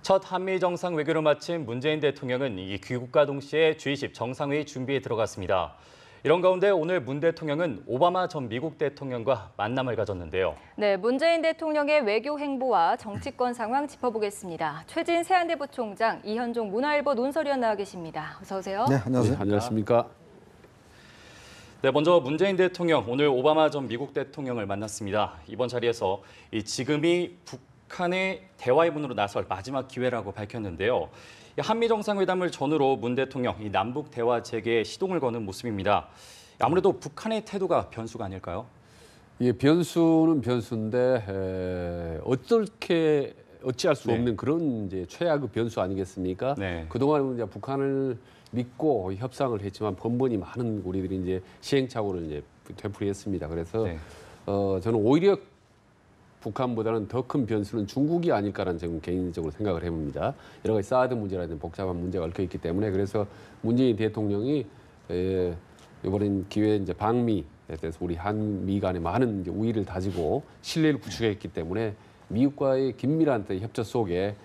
첫 한미 정상 외교를 마친 문재인 대통령은 이 귀국과 동시에 G20 정상회의 준비에 들어갔습니다. 이런 가운데 오늘 문 대통령은 오바마 전 미국 대통령과 만남을 가졌는데요. 네, 문재인 대통령의 외교 행보와 정치권 상황 짚어보겠습니다. 최진 세안대 부총장, 이현종 문화일보 논설위원 나와 계십니다. 어서 오세요. 네, 안녕하세요. 네, 안녕하십니까. 네, 먼저 문재인 대통령 오늘 오바마 전 미국 대통령을 만났습니다. 이번 자리에서 지금이 북한의 대화의 문으로 나설 마지막 기회라고 밝혔는데요. 한미 정상회담을 전후로 문 대통령 이 남북 대화 재개에 시동을 거는 모습입니다. 아무래도 북한의 태도가 변수가 아닐까요? 예, 변수는 변수인데 어찌할 수 없는 그런 이제 최악의 변수 아니겠습니까? 네. 그동안 이제 북한을 믿고 협상을 했지만 번번이 많은 우리들이 이제 시행착오를 이제 되풀이했습니다. 그래서 네. 저는 오히려 북한보다는 더 큰 변수는 중국이 아닐까라는 저는 개인적으로 생각을 해봅니다. 여러 가지 사드 문제라든지 복잡한 문제가 얽혀 있기 때문에 그래서 문재인 대통령이 이번엔 기회에 이제 방미에 대해서 우리 한미 간에 많은 이제 우위를 다지고 신뢰를 구축했기 때문에 미국과의 긴밀한 협조 속에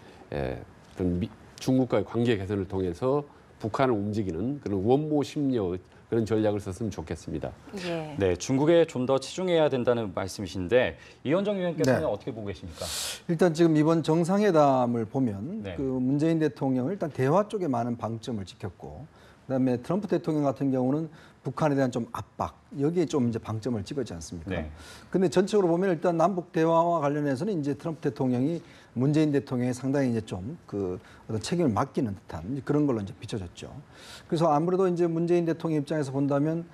중국과의 관계 개선을 통해서 북한을 움직이는 그런 원모 심려 그런 전략을 썼으면 좋겠습니다. 예. 네, 중국에 좀 더 치중해야 된다는 말씀이신데 이현정 의원께서는 네. 어떻게 보고 계십니까? 일단 지금 이번 정상회담을 보면 네. 그 문재인 대통령은 일단 대화 쪽에 많은 방점을 지켰고 그다음에 트럼프 대통령 같은 경우는 북한에 대한 좀 압박 여기에 좀 이제 방점을 찍었지 않습니까? 네. 근데 전체적으로 보면 일단 남북 대화와 관련해서는 이제 트럼프 대통령이 문재인 대통령에 상당히 이제 좀 그 어떤 책임을 맡기는 듯한 그런 걸로 이제 비춰졌죠. 그래서 아무래도 이제 문재인 대통령 입장에서 본다면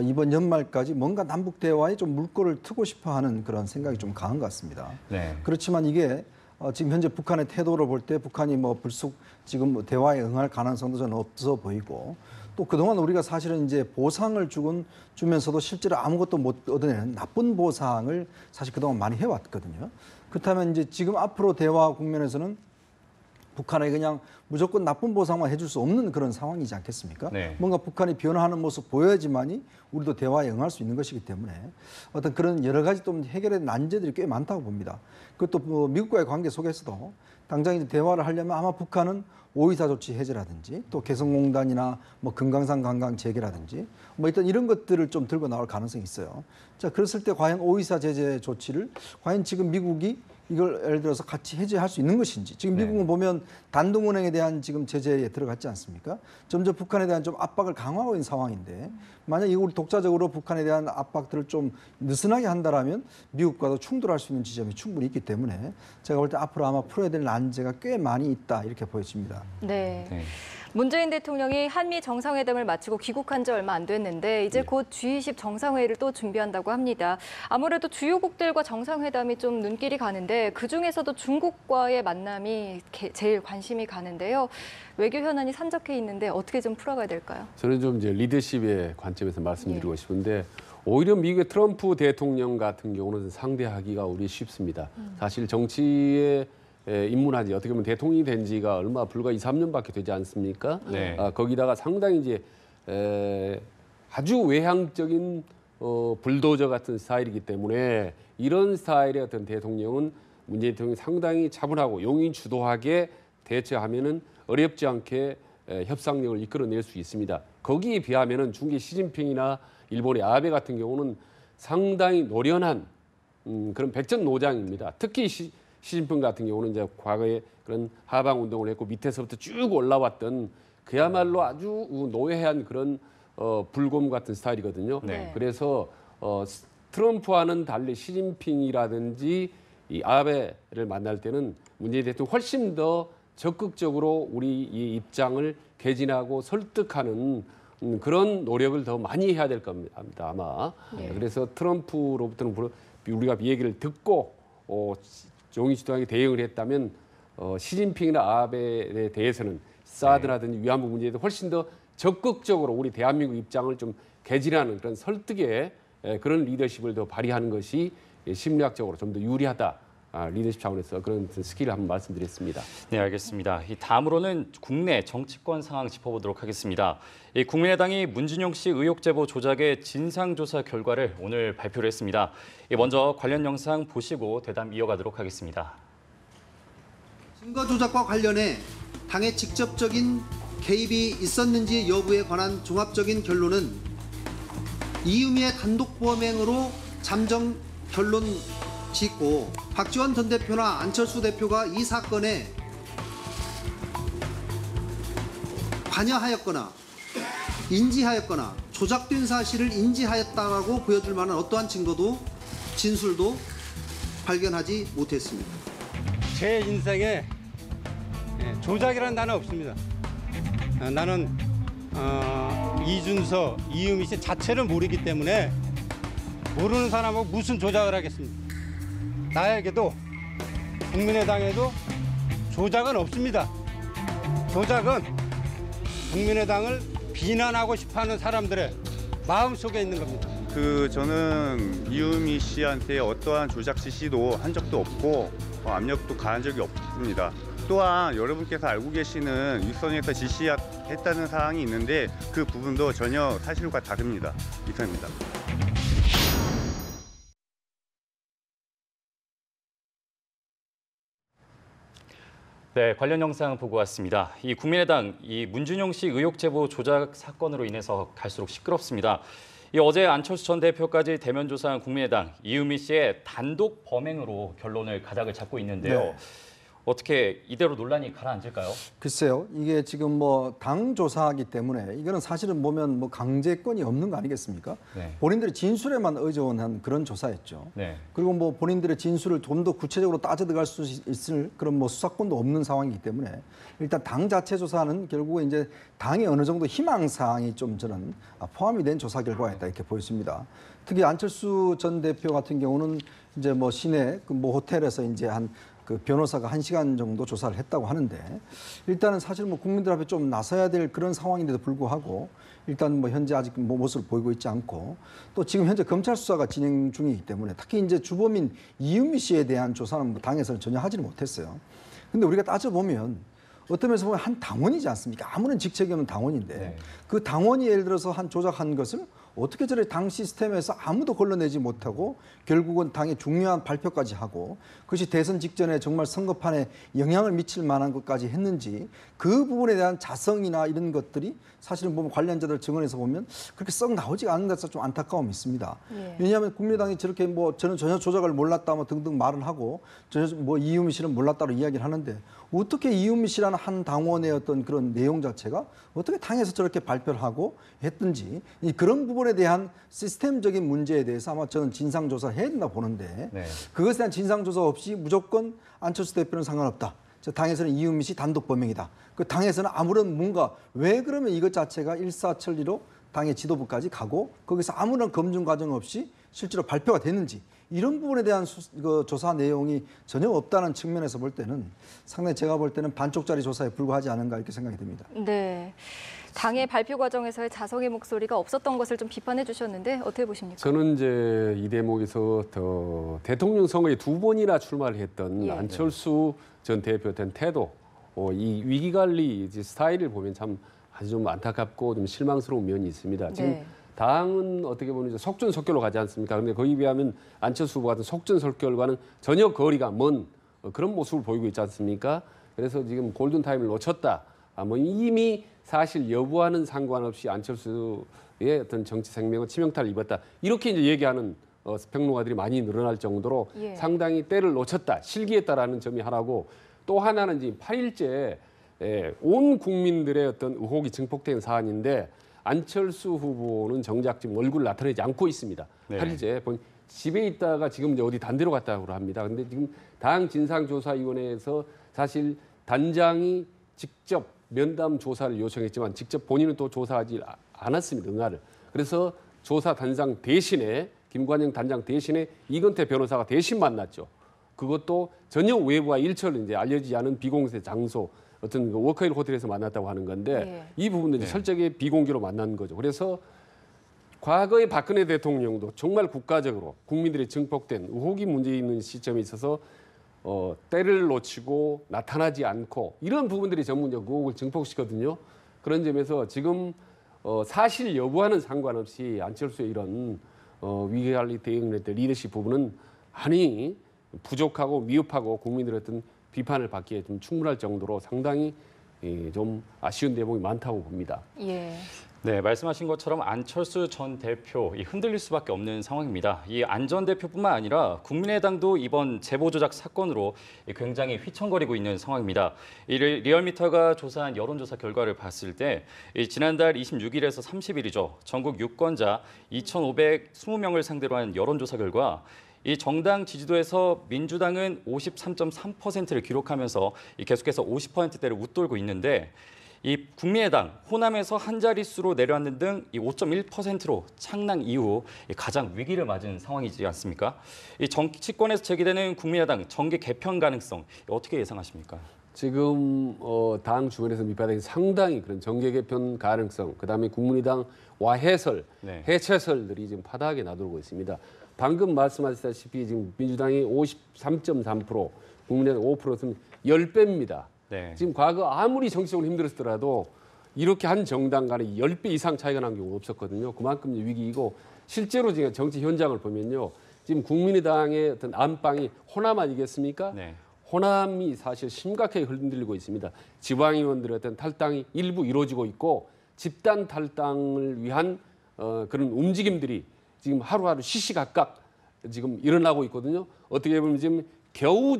이번 연말까지 뭔가 남북 대화에 좀 물꼬를 트고 싶어하는 그런 생각이 좀 강한 것 같습니다. 네. 그렇지만 이게 지금 현재 북한의 태도를 볼 때 북한이 뭐 불쑥 지금 뭐 대화에 응할 가능성도 저는 없어 보이고 또 그동안 우리가 사실은 이제 보상을 주면서도 실제로 아무것도 못 얻어내는 나쁜 보상을 사실 그동안 많이 해왔거든요. 그렇다면 이제 지금 앞으로 대화 국면에서는 북한에 그냥 무조건 나쁜 보상만 해줄 수 없는 그런 상황이지 않겠습니까? 네. 뭔가 북한이 변화하는 모습 보여야지만이 우리도 대화에 응할 수 있는 것이기 때문에 어떤 그런 여러 가지 좀 해결의 난제들이 꽤 많다고 봅니다. 그것도 뭐 미국과의 관계 속에서도 당장 이제 대화를 하려면 아마 북한은 오이사 조치 해제라든지 또 개성공단이나 뭐 금강산 관광 재개라든지 뭐 일단 이런 것들을 좀 들고 나올 가능성이 있어요. 자, 그랬을 때 과연 오이사 제재 조치를 과연 지금 미국이 이걸 예를 들어서 같이 해제할 수 있는 것인지 지금 미국은 보면 단둥은행에 대한 지금 제재에 들어갔지 않습니까? 점점 북한에 대한 좀 압박을 강화하고 있는 상황인데 만약 이걸 독자적으로 북한에 대한 압박들을 좀 느슨하게 한다라면 미국과도 충돌할 수 있는 지점이 충분히 있기 때문에 제가 볼 때 앞으로 아마 풀어야 될 난제가 꽤 많이 있다 이렇게 보여집니다. 네. 네. 문재인 대통령이 한미 정상회담을 마치고 귀국한 지 얼마 안 됐는데 이제 곧 G20 정상회의를 또 준비한다고 합니다. 아무래도 주요국들과 정상회담이 좀 눈길이 가는데 그중에서도 중국과의 만남이 제일 관심이 가는데요. 외교 현안이 산적해 있는데 어떻게 좀 풀어가야 될까요? 저는 좀 이제 리더십의 관점에서 말씀드리고 싶은데 오히려 미국의 트럼프 대통령 같은 경우는 상대하기가 우리 쉽습니다. 사실 정치에 입문하지 어떻게 보면 대통령이 된 지가 얼마 불과 2, 3년밖에 되지 않습니까? 네. 거기다가 상당히 이제 아주 외향적인 불도저 같은 스타일이기 때문에 이런 스타일의 어떤 대통령은 문재인 대통령이 상당히 차분하고 용의 주도하게 대처하면은 어렵지 않게 협상력을 이끌어낼 수 있습니다. 거기에 비하면은 중국의 시진핑이나 일본의 아베 같은 경우는 상당히 노련한 그런 백전노장입니다. 특히 시진핑 같은 경우는 이제 과거에 그런 하방 운동을 했고 밑에서부터 쭉 올라왔던 그야말로 아주 노회한 그런 불곰 같은 스타일이거든요. 네. 그래서 트럼프와는 달리 시진핑이라든지 이 아베를 만날 때는 문재인 대통령이 훨씬 더 적극적으로 우리 이 입장을 개진하고 설득하는 그런 노력을 더 많이 해야 될 겁니다. 아마. 네. 그래서 트럼프로부터는 우리가 이 얘기를 듣고 용의주도하게 대응을 했다면 시진핑이나 아베에 대해서는 사드라든지 위안부 문제에 대해서 훨씬 더 적극적으로 우리 대한민국 입장을 좀 개진하는 그런 설득의 그런 리더십을 더 발휘하는 것이 심리학적으로 좀 더 유리하다. 리더십 차원에서 그런 스킬을 한번 말씀드렸습니다. 네, 알겠습니다. 다음으로는 국내 정치권 상황 짚어보도록 하겠습니다. 국민의당이 문준용 씨 의혹 제보 조작의 진상조사 결과를 오늘 발표를 했습니다. 먼저 관련 영상 보시고 대담 이어가도록 하겠습니다. 선거 조작과 관련해 당의 직접적인 개입이 있었는지 여부에 관한 종합적인 결론은 이유미의 단독 범행으로 잠정 결론 짓고 박지원 전 대표나 안철수 대표가 이 사건에 관여하였거나 인지하였거나 조작된 사실을 인지하였다라고 보여줄 만한 어떠한 증거도 진술도 발견하지 못했습니다. 제 인생에 조작이라는 단어 없습니다. 나는 이준서, 이유미 씨 자체를 모르기 때문에 모르는 사람하고 무슨 조작을 하겠습니까? 나에게도 국민의당에도 조작은 없습니다. 조작은 국민의당을 비난하고 싶어하는 사람들의 마음속에 있는 겁니다. 저는 이유미 씨한테 어떠한 조작 지시도 한 적도 없고 압력도 가한 적이 없습니다. 또한 여러분께서 알고 계시는 윗선에서 지시했다는 사항이 있는데 그 부분도 전혀 사실과 다릅니다. 이상입니다. 네, 관련 영상 보고 왔습니다. 이 국민의당 이 문준용 씨 의혹 제보 조작 사건으로 인해서 갈수록 시끄럽습니다. 어제 안철수 전 대표까지 대면 조사한 국민의당 이유미 씨의 단독 범행으로 결론을 가닥을 잡고 있는데요. 네. 어떻게 이대로 논란이 가라앉을까요? 글쎄요, 이게 지금 뭐 당 조사하기 때문에 이거는 사실은 보면 뭐 강제권이 없는 거 아니겠습니까? 네. 본인들의 진술에만 의존한 그런 조사였죠. 네. 그리고 뭐 본인들의 진술을 좀 더 구체적으로 따져 들어갈 수 있을 그런 뭐 수사권도 없는 상황이기 때문에 일단 당 자체 조사는 결국에 이제 당의 어느 정도 희망 사항이 좀 저는 포함이 된 조사 결과였다 이렇게 보였습니다. 특히 안철수 전 대표 같은 경우는 이제 뭐 시내 그 뭐 호텔에서 이제 그 변호사가 1시간 정도 조사를 했다고 하는데 일단은 사실 뭐 국민들 앞에 좀 나서야 될 그런 상황인데도 불구하고 일단 뭐 현재 아직 뭐 모습을 보이고 있지 않고 또 지금 현재 검찰 수사가 진행 중이기 때문에 특히 이제 주범인 이유미 씨에 대한 조사는 뭐 당에서는 전혀 하지는 못했어요. 근데 우리가 따져보면 어떤 면에서 보면 한 당원이지 않습니까? 아무런 직책이 없는 당원인데 네. 그 당원이 예를 들어서 조작한 것을 어떻게 저래 당 시스템에서 아무도 걸러내지 못하고 결국은 당의 중요한 발표까지 하고 그것이 대선 직전에 정말 선거판에 영향을 미칠 만한 것까지 했는지 그 부분에 대한 자성이나 이런 것들이 사실은 보면 관련자들 증언에서 보면 그렇게 썩 나오지가 않는 데서 좀 안타까움이 있습니다. 예. 왜냐하면 국민의당이 저렇게 뭐 저는 전혀 조작을 몰랐다 뭐 등등 말을 하고 전혀 뭐 이유미 씨는 몰랐다고 이야기를 하는데 어떻게 이유미 씨라는 한 당원의 어떤 그런 내용 자체가 어떻게 당에서 저렇게 발표를 하고 했든지 그런 부분에 대한 시스템적인 문제에 대해서 아마 저는 진상조사를 해야 된다 보는데 네. 그것에 대한 진상조사 없이 무조건 안철수 대표는 상관없다. 당에서는 이유미 씨 단독 범행이다. 그 당에서는 아무런 뭔가 왜 그러면 이것 자체가 일사천리로 당의 지도부까지 가고 거기서 아무런 검증 과정 없이 실제로 발표가 됐는지 이런 부분에 대한 조사 내용이 전혀 없다는 측면에서 볼 때는 상당히 제가 볼 때는 반쪽짜리 조사에 불과하지 않은가 이렇게 생각이 듭니다. 네. 당의 발표 과정에서의 자성의 목소리가 없었던 것을 좀 비판해 주셨는데 어떻게 보십니까? 저는 이제 이 대목에서 대통령 선거에 2번이나 출마를 했던 예. 안철수 전 대표에 대한 태도, 이 위기 관리 스타일을 보면 참 아주 좀 안타깝고 좀 실망스러운 면이 있습니다. 지금 네. 당은 어떻게 보면 이제 속전속결로 가지 않습니까? 그런데 거기에 비하면 안철수 후보 같은 속전속결과는 전혀 거리가 먼 그런 모습을 보이고 있지 않습니까? 그래서 지금 골든타임을 놓쳤다. 뭐 이미 사실 여부와는 상관없이 안철수의 어떤 정치 생명은 치명타를 입었다. 이렇게 이제 얘기하는 평론가들이 많이 늘어날 정도로 예. 상당히 때를 놓쳤다, 실기했다라는 점이 하나고 또 하나는 지금 8일째 온 국민들의 어떤 의혹이 증폭된 사안인데 안철수 후보는 정작 지금 얼굴을 나타내지 않고 있습니다. 네. 8일째 집에 있다가 지금 이제 어디 단대로 갔다고 합니다. 그런데 지금 당 진상조사위원회에서 사실 단장이 직접 면담 조사를 요청했지만 직접 본인은 또 조사하지 않았습니다. 응하를. 그래서 조사 단장 대신에 김관영 단장 대신에 이건태 변호사가 대신 만났죠. 그것도 전혀 외부와 일처를 이제 알려지지 않은 비공개 장소 어떤 그 워커힐 호텔에서 만났다고 하는 건데 이 부분은 이제 철저하게 비공개로 만난 거죠. 그래서 과거의 박근혜 대통령도 정말 국가적으로 국민들이 증폭된 의혹이 문제 있는 시점에 있어서 때를 놓치고 나타나지 않고 이런 부분들이 전문적 의혹을 증폭시거든요. 그런 점에서 지금 사실 여부와는 상관없이 안철수의 이런 위기관리 대응을 했던 리더십 부분은 아니 부족하고 미흡하고 국민들의 어떤 비판을 받기에 좀 충분할 정도로 상당히 좀 아쉬운 대목이 많다고 봅니다. 예. 네, 말씀하신 것처럼 안철수 전 대표 흔들릴 수밖에 없는 상황입니다. 이 안 전 대표뿐만 아니라 국민의당도 이번 제보 조작 사건으로 굉장히 휘청거리고 있는 상황입니다. 이 리얼미터가 조사한 여론조사 결과를 봤을 때 지난달 26일에서 30일이죠. 전국 유권자 2,520명을 상대로 한 여론조사 결과 이 정당 지지도에서 민주당은 53.3%를 기록하면서 계속해서 50%대를 웃돌고 있는데 이 국민의당, 호남에서 한 자릿수로 내려앉는 등 이 5.1%로 창당 이후 가장 위기를 맞은 상황이지 않습니까? 이 정치권에서 제기되는 국민의당 정계 개편 가능성 어떻게 예상하십니까? 지금 당 주변에서 밑바닥이 상당히 그런 정계 개편 가능성, 그다음에 국민의당 와해설, 네. 해체설들이 지금 파다하게 나돌고 있습니다. 방금 말씀하셨다시피 지금 민주당이 53.3%, 국민의당 5%는 10배입니다. 네. 지금 과거 아무리 정치적으로 힘들었더라도 이렇게 한 정당 간에 10배 이상 차이가 난 경우가 없었거든요. 그만큼 위기이고 실제로 지금 정치 현장을 보면요. 지금 국민의당의 어떤 안방이 호남 아니겠습니까? 네. 호남이 사실 심각하게 흔들리고 있습니다. 지방의원들의 어떤 탈당이 일부 이루어지고 있고 집단 탈당을 위한 그런 움직임들이 지금 하루하루 시시각각 지금 일어나고 있거든요. 어떻게 보면 지금 겨우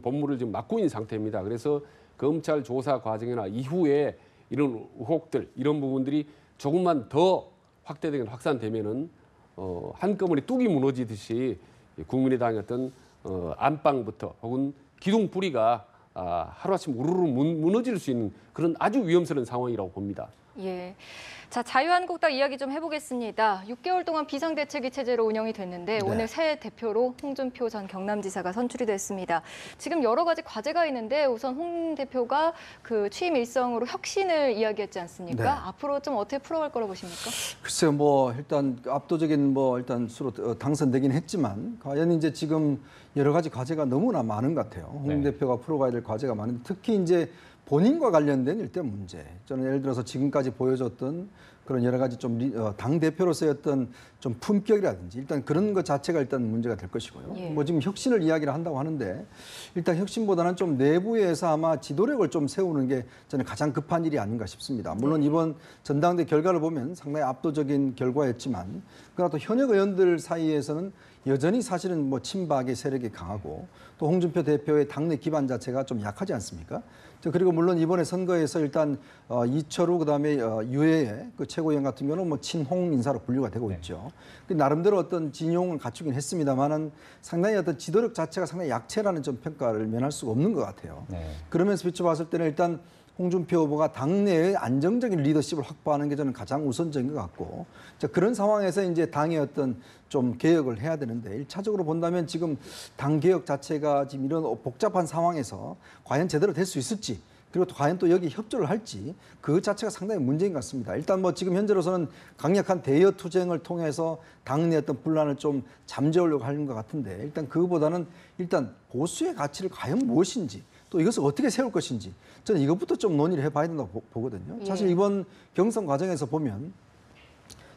본물을 지금 막고 있는 상태입니다. 그래서 검찰 조사 과정이나 이후에 이런 의혹들, 이런 부분들이 조금만 더 확대되거나 확산되면은 한꺼번에 뚝이 무너지듯이 국민의당의 어떤 안방부터 혹은 기둥 뿌리가 하루아침 우르르 무너질 수 있는 그런 아주 위험스러운 상황이라고 봅니다. 예. 자, 자유한국당 이야기 좀 해보겠습니다. 6개월 동안 비상대책위 체제로 운영이 됐는데 오늘 새 대표로 홍준표 전 경남지사가 선출이 됐습니다. 지금 여러 가지 과제가 있는데 우선 홍 대표가 그 취임 일성으로 혁신을 이야기했지 않습니까? 네. 앞으로 좀 어떻게 풀어갈 거라고 보십니까? 글쎄요, 뭐 일단 압도적인 일단 수로 당선되긴 했지만 과연 이제 지금 여러 가지 과제가 너무나 많은 것 같아요. 홍 대표가 풀어가야 될 과제가 많은데 특히 이제 본인과 관련된 일대 문제. 저는 예를 들어서 지금까지 보여줬던 그런 여러 가지 좀 당 대표로서의 어떤 좀 품격이라든지 일단 그런 것 자체가 일단 문제가 될 것이고요. 예. 뭐 지금 혁신을 이야기를 한다고 하는데 일단 혁신보다는 좀 내부에서 아마 지도력을 좀 세우는 게 저는 가장 급한 일이 아닌가 싶습니다. 물론 이번 전당대 결과를 보면 상당히 압도적인 결과였지만 그러나 또 현역 의원들 사이에서는 여전히 사실은 뭐 친박의 세력이 강하고 또 홍준표 대표의 당내 기반 자체가 좀 약하지 않습니까? 그리고 물론 이번에 선거에서 일단 이철우 그다음에 유해의 그 최고위원 같은 경우는 뭐 친홍 인사로 분류가 되고 있죠. 나름대로 어떤 진용을 갖추긴 했습니다만은 상당히 어떤 지도력 자체가 상당히 약체라는 좀 평가를 면할 수가 없는 것 같아요. 그러면서 비춰봤을 때는 일단 홍준표 후보가 당내의 안정적인 리더십을 확보하는 게 저는 가장 우선적인 것 같고 그런 상황에서 이제 당의 어떤 좀 개혁을 해야 되는데 1차적으로 본다면 지금 당 개혁 자체가 지금 이런 복잡한 상황에서 과연 제대로 될 수 있을지 그리고 또 과연 또 여기 협조를 할지 그 자체가 상당히 문제인 것 같습니다. 일단 뭐 지금 현재로서는 강력한 대여 투쟁을 통해서 당내 어떤 분란을 좀 잠재우려고 하는 것 같은데 일단 그거보다는 일단 보수의 가치를 과연 무엇인지 또 이것을 어떻게 세울 것인지 저는 이것부터 좀 논의를 해봐야 된다고 보거든요. 사실 이번 경선 과정에서 보면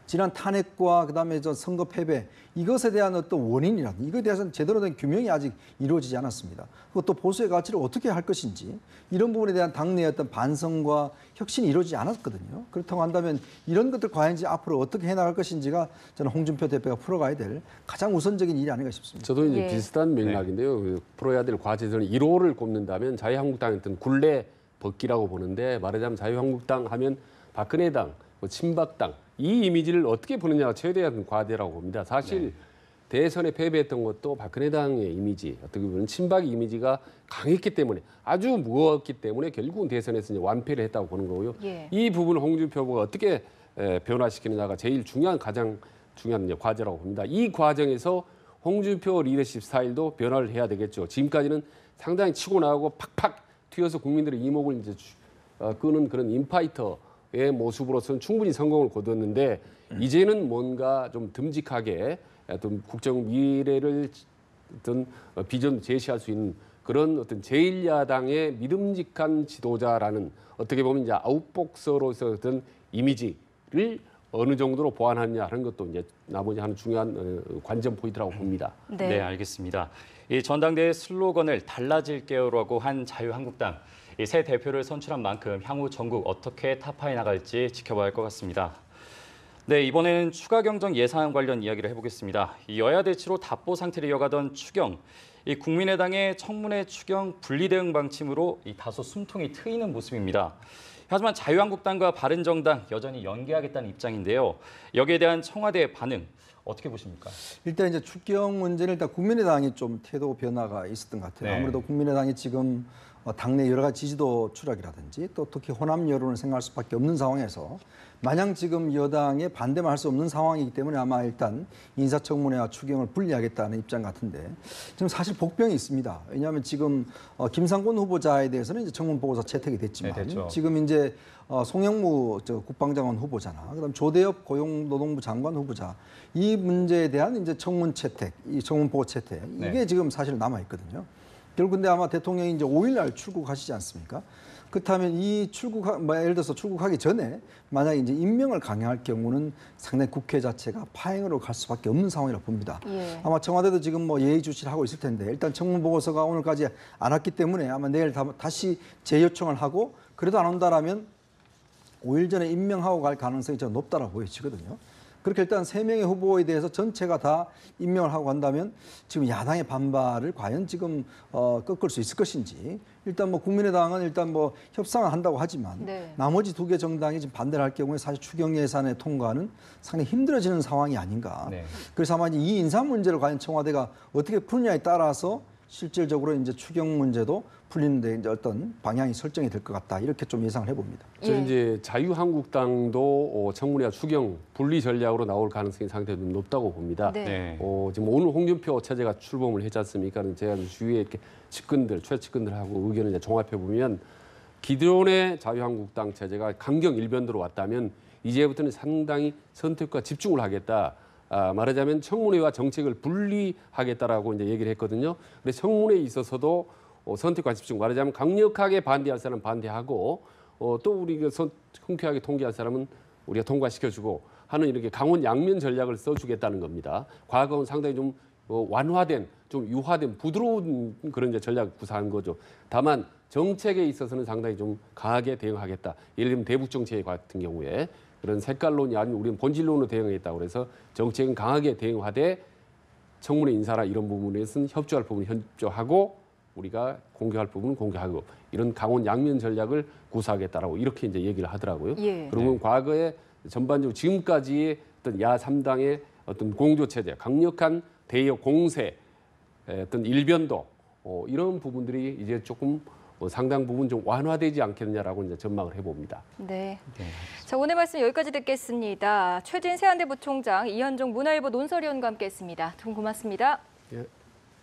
지난 탄핵과 그다음에 저 선거 패배 이것에 대한 어떤 원인이라든지 이것에 대해서는 제대로 된 규명이 아직 이루어지지 않았습니다. 그리고 또 보수의 가치를 어떻게 할 것인지 이런 부분에 대한 당내의 어떤 반성과 혁신이 이루어지지 않았거든요. 그렇다고 한다면 이런 것들 과연 이제 앞으로 어떻게 해나갈 것인지가 저는 홍준표 대표가 풀어가야 될 가장 우선적인 일이 아닌가 싶습니다. 저도 이제 비슷한 맥락인데요. 그 풀어야 될 과제 저는 1호를 꼽는다면 자유한국당의 어떤 굴레 벗기라고 보는데 말하자면 자유한국당 하면 박근혜당, 친박당 이 이미지를 어떻게 보느냐가 최대한 과제라고 봅니다. 사실 대선에 패배했던 것도 박근혜당의 이미지, 어떻게 보면 친박의 이미지가 강했기 때문에 아주 무거웠기 때문에 결국은 대선에서 이제 완패를 했다고 보는 거고요. 이 부분을 홍준표 후보가 어떻게 변화시키느냐가 제일 가장 중요한 이제 과제라고 봅니다. 이 과정에서 홍준표 리더십 스타일도 변화를 해야 되겠죠. 지금까지는 상당히 치고 나가고 팍팍 튀어서 국민들의 이목을 이제 끄는 그런 인파이터의 모습으로서는 충분히 성공을 거뒀는데 이제는 뭔가 좀 듬직하게 어떤 국정 미래를 어떤 비전 제시할 수 있는 그런 어떤 제1야당의 믿음직한 지도자라는 어떻게 보면 이제 아웃복서로서 어떤 이미지를 어느 정도로 보완하느냐 하는 것도 이제 나머지 하는 중요한 관전 포인트라고 봅니다. 네, 알겠습니다. 이 전당대회 슬로건을 달라질게요라고 한 자유한국당. 이 새 대표를 선출한 만큼 향후 전국 어떻게 타파해 나갈지 지켜봐야 할 것 같습니다. 네, 이번에는 추가 경정 예산 관련 이야기를 해보겠습니다. 이 여야 대치로 답보 상태를 이어가던 추경. 이 국민의당의 청문회 추경 분리 대응 방침으로 이 다소 숨통이 트이는 모습입니다. 하지만 자유한국당과 바른정당 여전히 연계하겠다는 입장인데요. 여기에 대한 청와대의 반응 어떻게 보십니까? 일단 이제 추경 문제는 일단 국민의당이 좀 태도 변화가 있었던 것 같아요. 네. 아무래도 국민의당이 지금 당내 여러 가지 지지도 추락이라든지 또 특히 호남 여론을 생각할 수밖에 없는 상황에서 마냥 지금 여당에 반대만 할 수 없는 상황이기 때문에 아마 일단 인사청문회와 추경을 분리하겠다는 입장 같은데 지금 사실 복병이 있습니다. 왜냐하면 지금 김상곤 후보자에 대해서는 이제 청문 보고서 채택이 됐지만 네, 됐죠. 지금 이제 송영무 국방장관 후보자나 그다음 조대엽 고용노동부 장관 후보자 이 문제에 대한 이제 청문 채택, 이 청문 보고 채택 이게 네. 지금 사실 남아 있거든요. 결국 근데 아마 대통령이 이제 5일 날 출국하시지 않습니까? 그렇다면 이 예를 들어서 출국하기 전에 만약 이제 임명을 강행할 경우는 상당히 국회 자체가 파행으로 갈 수밖에 없는 상황이라고 봅니다. 예. 아마 청와대도 지금 뭐 예의주시를 하고 있을 텐데 일단 청문 보고서가 오늘까지 안 왔기 때문에 아마 내일 다시 재요청을 하고 그래도 안 온다라면 5일 전에 임명하고 갈 가능성이 좀 높다라고 보여지거든요. 그렇게 일단 3명의 후보에 대해서 전체가 다 임명을 하고 간다면 지금 야당의 반발을 과연 지금 꺾을 수 있을 것인지 일단 뭐 국민의당은 일단 뭐 협상을 한다고 하지만 네. 나머지 2개 정당이 지금 반대를 할 경우에 사실 추경 예산의 통과는 상당히 힘들어지는 상황이 아닌가. 네. 그래서 아마 이 인사 문제를 과연 청와대가 어떻게 푸느냐에 따라서 실질적으로 이제 추경 문제도 풀리는데 이제 어떤 방향이 설정이 될 것 같다 이렇게 좀 예상을 해봅니다. 저는 이제 자유한국당도 청문회와 추경 분리 전략으로 나올 가능성이 상당히 좀 높다고 봅니다. 네. 네. 지금 오늘 홍준표 체제가 출범을 했지 않습니까? 제가 주위에 이렇게 최측근들하고 의견을 이제 종합해 보면 기존의 자유한국당 체제가 강경 일변도로 왔다면 이제부터는 상당히 선택과 집중을 하겠다. 말하자면 청문회와 정책을 분리하겠다라고 이제 얘기를 했거든요. 근데 청문회에 있어서도 선택과 집중, 말하자면 강력하게 반대할 사람은 반대하고 또 우리가 흔쾌하게 통과할 사람은 우리가 통과시켜주고 하는 이렇게 강원 양면 전략을 써주겠다는 겁니다. 과거는 상당히 좀 완화된, 좀 유화된 부드러운 그런 이제 전략을 구사한 거죠. 다만 정책에 있어서는 상당히 좀 강하게 대응하겠다. 예를 들면 대북 정책 같은 경우에 그런 색깔론이 아니면 우리는 본질론으로 대응했다고 그래서 정책은 강하게 대응하되 청문회 인사나 이런 부분에서는 협조할 부분은 협조하고 우리가 공개할 부분은 공개하고 이런 강원 양면 전략을 구사하겠다라고 이렇게 이제 얘기를 하더라고요. 예. 그러면 과거에 전반적으로 지금까지의 어떤 야3당의 어떤 공조 체제, 강력한 대여 공세, 어떤 일변도 이런 부분들이 이제 조금 상당 부분 좀 완화되지 않겠느냐라고 이제 전망을 해봅니다. 네. 자, 오늘 말씀 여기까지 듣겠습니다. 최진 세한대 부총장, 이현종 문화일보 논설위원과 함께했습니다. 두 분 고맙습니다. 예.